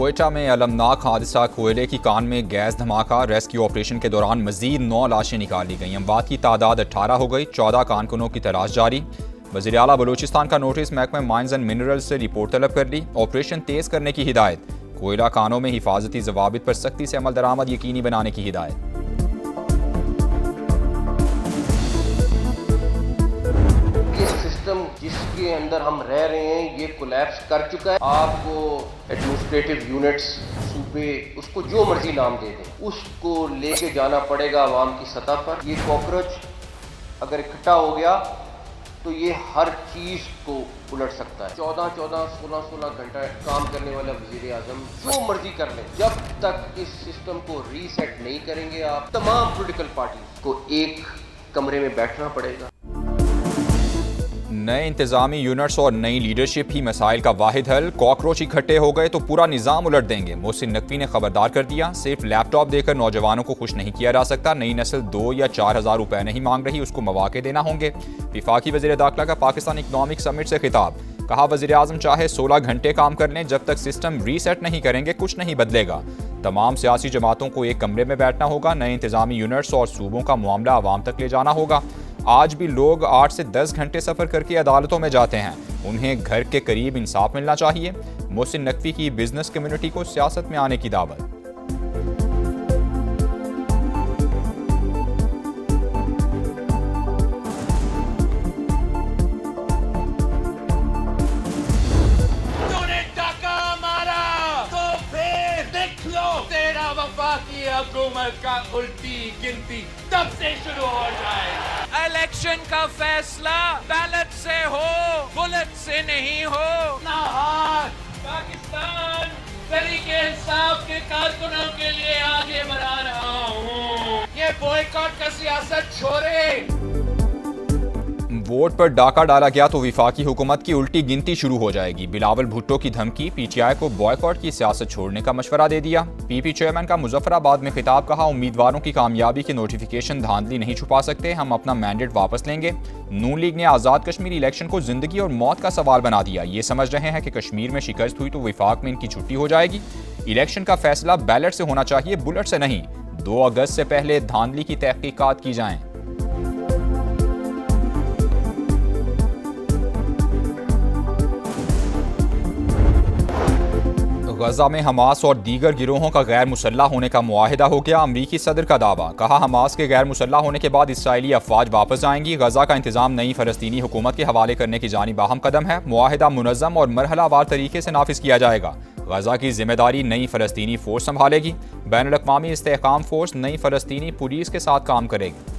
कोयटा में अलमनाक हादसा, कोयले की कान में गैस धमाका। रेस्क्यू ऑपरेशन के दौरान मजीद 9 लाशें निकाल ली गई। अमवात की तादाद 18 हो गई। 14 कारकुनों की तलाश जारी। वज़ीर आला बलूचिस्तान का नोटिस, महकमा माइंस एंड मिनरल्स से रिपोर्ट तलब कर ली। ऑपरेशन तेज करने की हिदायत। कोयला कानों में हिफाजती जवाबित पर सख्ती से अमल दरामद यकीनी बनाने की हिदायत। जिसके अंदर हम रह रहे हैं ये कोलैप्स कर चुका है। आपको एडमिनिस्ट्रेटिव यूनिट्स, सूबे, उसको जो मर्जी नाम दे दें, उसको लेके जाना पड़ेगा अवाम की सतह पर। ये कॉकरोच अगर इकट्ठा हो गया तो ये हर चीज़ को उलट सकता है। 14-14, 16-16 घंटा काम करने वाला वज़ीर आज़म जो मर्जी कर ले, जब तक इस सिस्टम को रीसेट नहीं करेंगे आप तमाम पॉलिटिकल पार्टी को एक कमरे में बैठना पड़ेगा। नए इंतजामी यूनिट्स और नई लीडरशिप ही मसाइल का वाहिद हल। कॉकरोच इकट्ठे हो गए तो पूरा निज़ाम उलट देंगे। मोहसिन नकवी ने खबरदार कर दिया, सिर्फ लैपटॉप देकर नौजवानों को खुश नहीं किया जा सकता। नई नस्ल 2 या 4 हज़ार रुपए नहीं मांग रही, उसको मौके देना होंगे। वफाकी वज़ीर दाखिला का पाकिस्तान इकनॉमिक समिट से खिताब। कहा, वज़ीर आज़म चाहे 16 घंटे काम कर लें, जब तक सिस्टम रीसेट नहीं करेंगे कुछ नहीं बदलेगा। तमाम सियासी जमातों को एक कमरे में बैठना होगा। नए इंतजामी यूनिट्स और सूबों का मामला आवाम तक ले जाना होगा। आज भी लोग 8 से 10 घंटे सफ़र करके अदालतों में जाते हैं, उन्हें घर के करीब इंसाफ मिलना चाहिए। मोहसिन नकवी की बिजनेस कम्युनिटी को सियासत में आने की दावत। वफाकी हुकूमत का उल्टी गिनती तब से शुरू हो जाए। इलेक्शन का फैसला बैलेट से हो, बुलेट से नहीं हो। पाकिस्तान तरीके इंसाफ के कारकुनों के लिए आगे बढ़ा रहा हूँ। ये बॉयकॉट का सियासत छोड़े। वोट पर डाका डाला गया तो वफाकी हुकूमत की उल्टी गिनती शुरू हो जाएगी। बिलावल भुट्टो की धमकी, पीटीआई को बॉयकॉट की सियासत छोड़ने का मशवरा दे दिया। पीपी चेयरमैन का मुजफ्फराबाद में खिताब। कहा, उम्मीदवारों की कामयाबी के नोटिफिकेशन धांधली नहीं छुपा सकते, हम अपना मैंडेट वापस लेंगे। नून लीग ने आज़ाद कश्मीर इलेक्शन को जिंदगी और मौत का सवाल बना दिया। ये समझ रहे हैं कि कश्मीर में शिकस्त हुई तो वफाक में इनकी छुट्टी हो जाएगी। इलेक्शन का फैसला बैलेट से होना चाहिए, बुलेट से नहीं। 2 अगस्त से पहले धांधली की तहकीकात की जाएं। गजा में हमास और दीगर गिरोहों का गैर मुसल्ला होने का मुआहिदा हो गया। अमरीकी सदर का दावा। कहा, हमास के गैर मुसल्ला होने के बाद इसराइली अफवाज वापस जाएंगी। गजा का इंतजाम नई फ़लस्तीनी हुकूमत के हवाले करने की जानिब अहम कदम है। मुआहिदा मुनज़्ज़म और मरहलावार तरीके से नाफिज किया जाएगा। गजा की जिम्मेदारी नई फ़लस्तीनी फ़ोर्स संभालेगी। बैनुल-अक़वामी इस्तेहकाम फ़ोर्स नई फ़लस्तीनी पुलिस के साथ काम करेगी।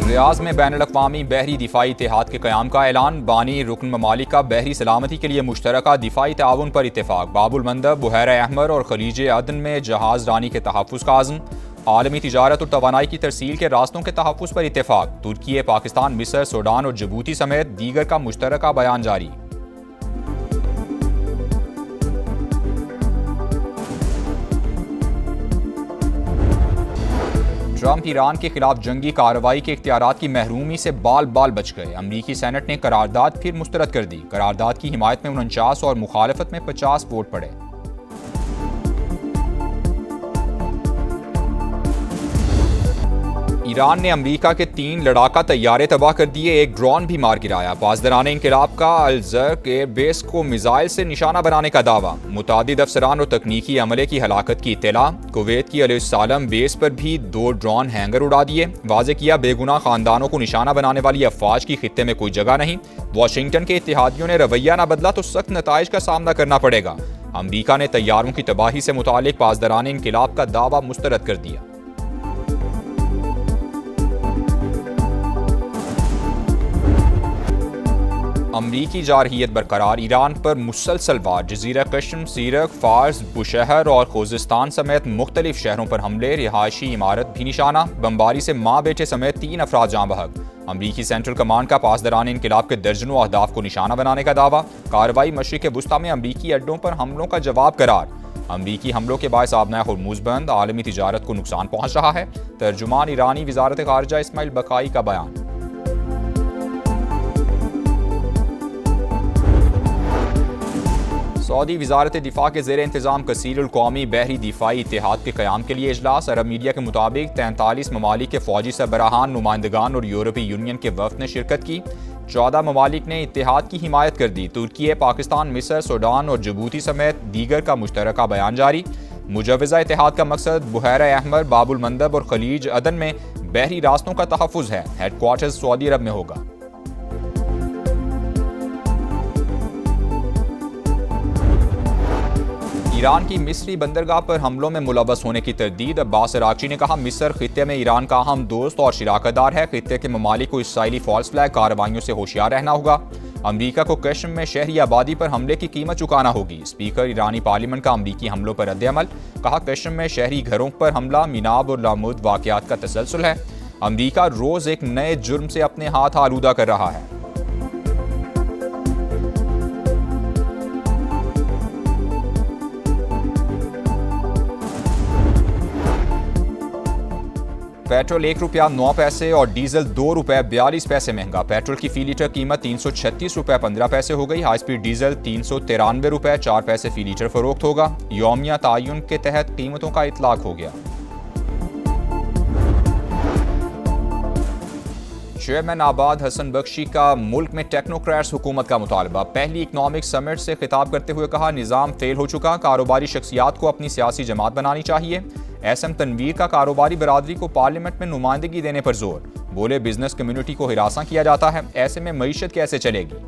रियाज में बैनुल-अक़वामी बहरी दिफाई इत्तेहाद के क़याम का ऐलान। बानी रुकन ममालिक का बहरी सलामती के लिए मुश्तरका दिफाई ताउन पर इत्तेफाक। बाबुल मंदब, बुहैरा अहमर और खलीज अदन में जहाज़ रानी के तहफ़्फ़ुज़ का आज़म। आलमी तिजारत और तवानाई की तरसील के रास्तों के तहफ़्फ़ुज़ पर इत्तेफाक। तुर्की, पाकिस्तान, मिस्र, सूडान और जबूती समेत दीगर का मुश्तरका बयान जारी। ट्रंप ईरान के खिलाफ जंगी कार्रवाई के इख्तियारात की महरूमी से बाल बाल बच गए। अमरीकी सेनेट ने करारदाद फिर मुस्तरद कर दी। करारदाद की हिमायत में 49 और मुखालफत में 50 वोट पड़े। ईरान ने अमेरिका के 3 लड़ाका तैयारे तबाह कर दिए, एक ड्रोन भी मार गिराया। पासदारान इंक़िलाब का अल-ज़र्क एयरबेस को मिसाइल से निशाना बनाने का दावा। मुतादिद अफसरान और तकनीकी अमले की हलाकत की इत्तला। कुवैत की अल-सालम बेस पर भी 2 ड्रोन हैंगर उड़ा दिए। वाज़े किया, बेगुनाह खानदानों को निशाना बनाने वाली अफवाज की खित्ते में कोई जगह नहीं। वाशिंगटन के इत्तेहादियों ने रवैया न बदला तो सख्त नताइज का सामना करना पड़ेगा। अमरीका ने तैयारों की तबाही से मुतालिक पासदारान इंक़िलाब का दावा मुस्तरद कर दिया। अमरीकी जारहियत बरकरार। ईरान पर मुसलसल वार। जजीरा कश्म, सीरक, फार्स, बुशहर और खोजिस्तान समेत मुख्तलिफ शहरों पर हमले। रिहायशी इमारत भी निशाना। बमबारी से माँ बेटे समेत 3 अफराद जाँ बहक। अमरीकी सेंट्रल कमांड का पासदारान इंक़िलाब के दर्जनों अहदाफ को निशाना बनाने का दावा। कार्रवाई मशरिक़ वुस्ता में अमरीकी अड्डों पर हमलों का जवाब करार। अमरीकी हमलों के बायस आबना हुर्मुज़ बंद। आलमी तिजारत को नुकसान पहुँच रहा है। तर्जुमान ईरानी वज़ारत ख़ारिजा इस्माइल बकाई का बयान। सऊदी वजारत दिफा के ज़ेर इंतज़ाम कसीरुल कौमी बहरी दिफाई इत्तेहाद के क़याम के लिए इजलास। अरब मीडिया के मुताबिक 43 ममालिक के फौजी सरबराहान, नुमाइंदगान और यूरोपीय यूनियन के वफ़द ने शिरकत की। 14 ममालिक ने इत्तेहाद की हिमायत कर दी। तुर्की, पाकिस्तान, मिस्र, सूडान और जबूती समेत दीगर का मुश्तरका बयान जारी। मुजव्वज़ा इत्तेहाद का मकसद बुहैरा अहमर, बाबुल मंदब और खलीज अदन में बहरी रास्तों का तहफ़्फ़ुज़ है। हेडक्वार्टर्स सऊदी अरब में होगा। ईरान की मिस्री बंदरगाह पर हमलों में मुलव्वस होने की तरदीद। अब्बास अरागची ने कहा, मिस्र खित्ते में ईरान का अहम दोस्त और शिराकतदार है। खित्ते के ममालिक को इसराइली फॉल्स फ्लैग कार्रवाइयों से होशियार रहना होगा। अमरीका को कश्म में शहरी आबादी पर हमले की कीमत चुकाना होगी। स्पीकर ईरानी पार्लियामेंट का अमरीकी हमलों पर रद्द-ए-अमल। कहा, कश्म में शहरी घरों पर हमला मिनाब और लामुद वाक़यात का तसलसल है। अमरीका रोज़ एक नए जुर्म से अपने हाथ आलूदा कर रहा है। पेट्रोल ₹1.09 और डीजल ₹2.42 महंगा। पेट्रोल की फी लीटर कीमत ₹336.15 हो गई। हाई स्पीड डीजल ₹393.04 फी लीटर फरोख्त होगा। यौमिया तायुन के तहत कीमतों का इतलाक हो गया। चेयरमैन आबाद हसन बख्शी का मुल्क में टेक्नोक्रेट्स हुकूमत का मुतालबा। पहली इकनॉमिक समिट से खिताब करते हुए कहा, निज़ाम फेल हो चुका, कारोबारी शख्सियात को अपनी सियासी जमात बनानी चाहिए। एसएम तनवीर का कारोबारी बरादरी को पार्लियामेंट में नुमाइंदगी देने पर जोर। बोले, बिजनेस कम्युनिटी को हिरासा किया जाता है, ऐसे में मईशत कैसे चलेगी।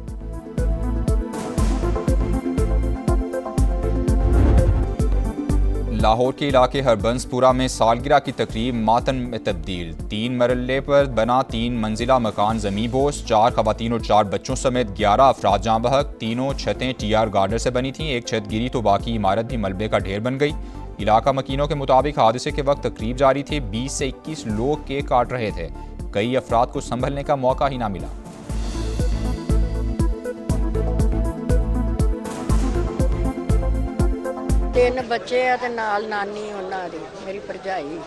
लाहौर के इलाके हरबंसपुरा में सालगिरह की तकरीब मातम में तब्दील। 3 मरले पर बना 3 मंजिला मकान ज़मींबोस। 4 खवातीन और 4 बच्चों समेत 11 अफराद जाँ बहक। तीनों छतें टीआर गार्डर से बनी थीं। एक छत गिरी तो बाकी इमारत भी मलबे का ढेर बन गई। इलाका मकीनों के मुताबिक हादसे के वक्त तकरीब जारी थी। 20 से 21 लोग केक काट रहे थे। कई अफराद को संभलने का मौका ही ना मिला। तीन बच्चे है ते नाल नानी उन्हां दी मेरी भरजाई।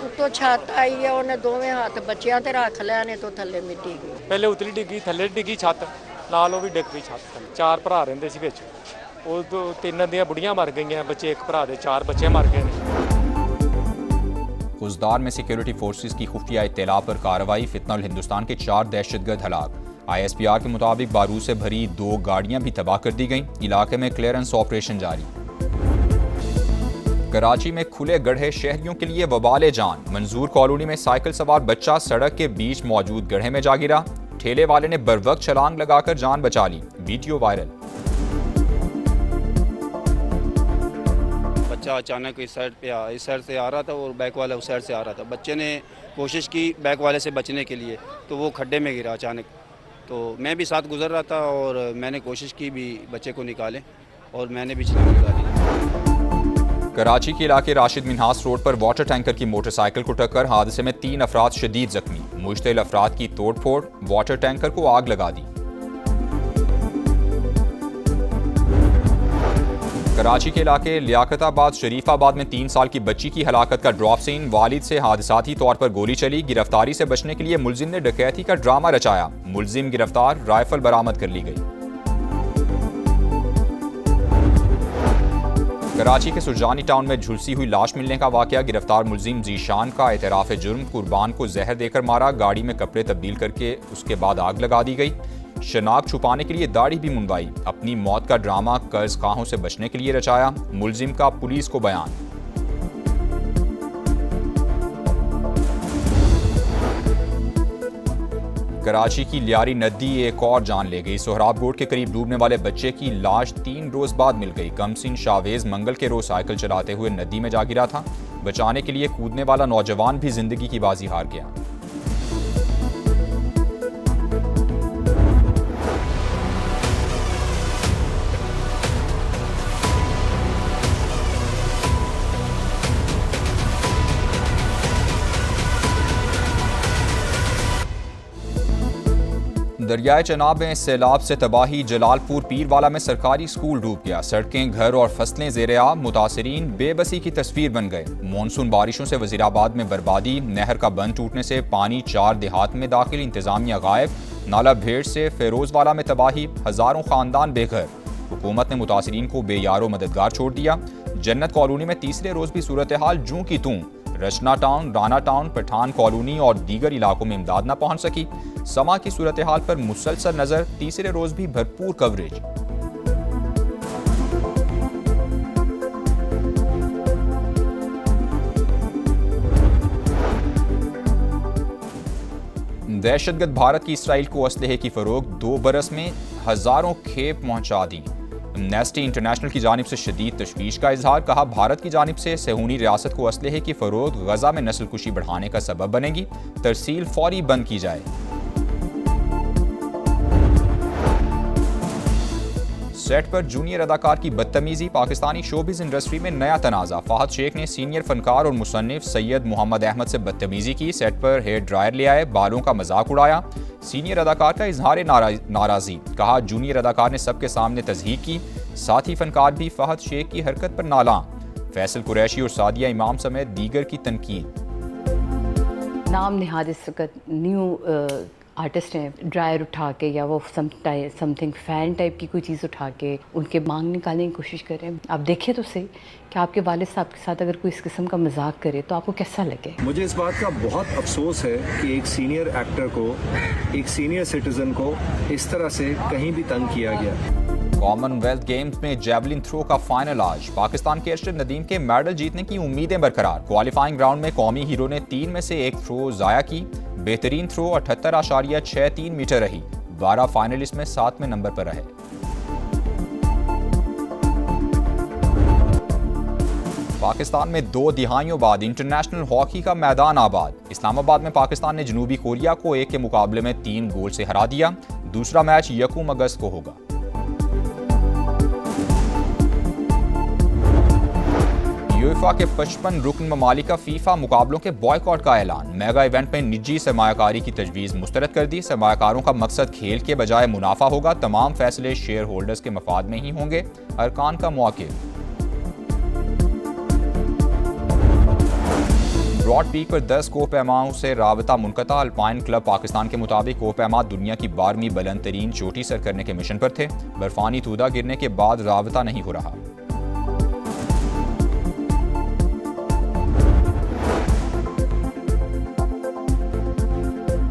उत्तों छत आई है, उन्हें दोवें हाथ बच्चियां ते रख लैने तो थल्ले मिट्टी गई। पहले उतली डिग्गी, थल्ले डिग्गी छत, नाल वो भी डिग पई छत थल्ले। 4 भरा रहिंदे सी विच, ਉਹ 3 ਦੀਆਂ बुढ़ियां मर गई, बच्चे एक भरा दे 4 बच्चे मर गए। खुजदार में सिक्योरिटी फोर्सेस की खुफिया इत्तला पर कार्रवाई। फितनल हिंदुस्तान के 4 दहशतगर्द हलाक। ISPR के मुताबिक बारूद से भरी 2 गाड़ियां भी तबाह कर दी गईं। इलाके में क्लियरेंस ऑपरेशन जारी। कराची में खुले गड्ढे शहरियों के लिए वबाले जान। मंजूर कॉलोनी में साइकिल सवार बच्चा सड़क के बीच मौजूद गड्ढे में जा गिरा। ठेले वाले ने बरवक्त छलांग लगाकर जान बचा ली। Video viral. बच्चा अचानक इस साइड से आ रहा था और बैक वाला उस साइड से आ रहा था। बच्चे ने कोशिश की बैक वाले से बचने के लिए, तो वो खड्डे में गिरा अचानक। तो मैं भी साथ गुजर रहा था और मैंने कोशिश की भी बच्चे को निकालें और मैंने भी छलांग लगा दी। कराची के इलाके राशिद मिन्हास रोड पर वाटर टैंकर की मोटरसाइकिल को टक्कर। हादसे में 3 अफराद शदीद जख्मी। मुश्तिल अफराद की तोड़फोड़, वाटर टैंकर को आग लगा दी। कराची के इलाके लियाकताबाद शरीफाबाद में 3 साल की बच्ची की हलाकत का ड्रॉप सीन। वालिद से हादसाती तौर पर गोली चली। गिरफ्तारी से बचने के लिए मुलजिम ने डकैती का ड्रामा रचाया। मुलजिम गिरफ्तार, राइफल बरामद कर ली गई। कराची के सुरजानी टाउन में झुलसी हुई लाश मिलने का वाकया। गिरफ्तार मुलजिम जीशान का एतराफ़ जुर्म। कुर्बान को जहर देकर मारा। गाड़ी में कपड़े तब्दील करके उसके बाद आग लगा दी गई। शनाख्त छुपाने के लिए दाढ़ी भी मुंडवाई। अपनी मौत का ड्रामा कर्ज खाहों से बचने के लिए रचाया। मुलजिम का पुलिस को बयान। कराची की लियारी नदी एक और जान ले गई। सोहराब गोड के करीब डूबने वाले बच्चे की लाश 3 रोज बाद मिल गई। कमसिन शावेज मंगल के रोज साइकिल चलाते हुए नदी में जा गिरा था। बचाने के लिए कूदने वाला नौजवान भी जिंदगी की बाजी हार गया। दरियाए चनाब में सैलाब से तबाही। जलालपुर पीरवाला में सरकारी स्कूल डूब गया। सड़कें, घर और फसलें ज़ेर-ए-आब। मुतासरीन बेबसी की तस्वीर बन गए। मानसून बारिशों से वजीराबाद में बर्बादी। नहर का बंद टूटने से पानी 4 देहात में दाखिल। इंतजामिया गायब। नाला भेड़ से फेरोजवाला में तबाही। हजारों खानदान बेघर। हुकूमत ने मुतासिरीन को बेयारो मददगार छोड़ दिया। जन्नत कॉलोनी में तीसरे रोज भी सूरत हाल जूं की तूं। Rachna town, Rana town, Pathan colony और दीगर इलाकों में इमदाद न पहुंच सकी। समा की सूरत हाल पर मुसलसल नजर, तीसरे रोज भी भरपूर कवरेज। दहशतगर्द भारत की इसराइल को असलहे की फरोग, 2 बरस में हजारों खेप पहुंचा दी। एमनेस्टी इंटरनेशनल की जानिब से शदीद तशवीश का इजहार, कहा भारत की जानिब से सेहूनी रियासत को असलहे की फरोग गजा में नस्लकुशी बढ़ाने का सबब बनेगी। तरसील फौरी बंद की जाए। सेट पर जूनियर अदाकार की बदतमीजी, पाकिस्तानी शोबिज इंडस्ट्री में नया तनाज़ा। फाहद शेख ने सीनियर फनकार और मुसन्निफ सैयद मोहम्मद अहमद से बदतमीजी की। सेट पर हेयर ड्रायर ले आए, बालों का मजाक उड़ाया। सीनियर अदाकार का इजहार नाराज़ी, कहा जूनियर अदाकार ने सबके सामने तज़हीक की। साथ ही फनकार भी फहद शेख की हरकत पर नालां। फैसल कुरैशी और सादिया इमाम समेत दीगर की तनकीद। नाम निहाद इस वक्त न्यू आर्टिस्ट हैं, ड्रायर उठा के या वो समथिंग फैन टाइप की कोई चीज़ उठा के उनके मांग निकालने की कोशिश कर रहे हैं। आप देखिए तो सही कि आपके वालिद साहब के साथ अगर कोई इस किस्म का मजाक करे तो आपको कैसा लगे। मुझे इस बात का बहुत अफसोस है कि एक सीनियर एक्टर को, एक सीनियर सिटीजन को इस तरह से कहीं भी तंग किया गया। कॉमनवेल्थ गेम्स में जैवलिन थ्रो का फाइनल आज। पाकिस्तान के अरशद नदीम के मेडल जीतने की उम्मीदें बरकरार। क्वालिफाइंग राउंड में कौमी हीरो ने 3 में से 1 थ्रो जाया की। बेहतरीन थ्रो 78.63 मीटर रही। 12 फाइनलिस्ट में 7वें नंबर पर रहे। पाकिस्तान में 2 दिहाइयों बाद इंटरनेशनल हॉकी का मैदान आबाद। इस्लामाबाद में पाकिस्तान ने जनूबी कोरिया को 1 के मुकाबले में 3 गोल से हरा दिया। दूसरा मैच 1 अगस्त को होगा। यूएफा के 55 रुकन ममालिक का फीफा मुकाबलों के बॉयकॉट का ऐलान। मेगा इवेंट में निजी सरमायाकारी की तजवीज़ मुस्तरद कर दी। सरमायाकारों का मकसद खेल के बजाय मुनाफा होगा। तमाम फैसले शेयर होल्डर्स के मफाद में ही होंगे। अरकान का मौक़िफ़। ब्रॉड पीक पर 10 कोहपैमाओं से राबता मुनक़ता। अल्पाइन क्लब पाकिस्तान के मुताबिक कोहपैमा दुनिया की 12वीं बुलंद तरीन चोटी सर करने के मिशन पर थे। बर्फानी तूदा गिरने के बाद राबता नहीं हो रहा।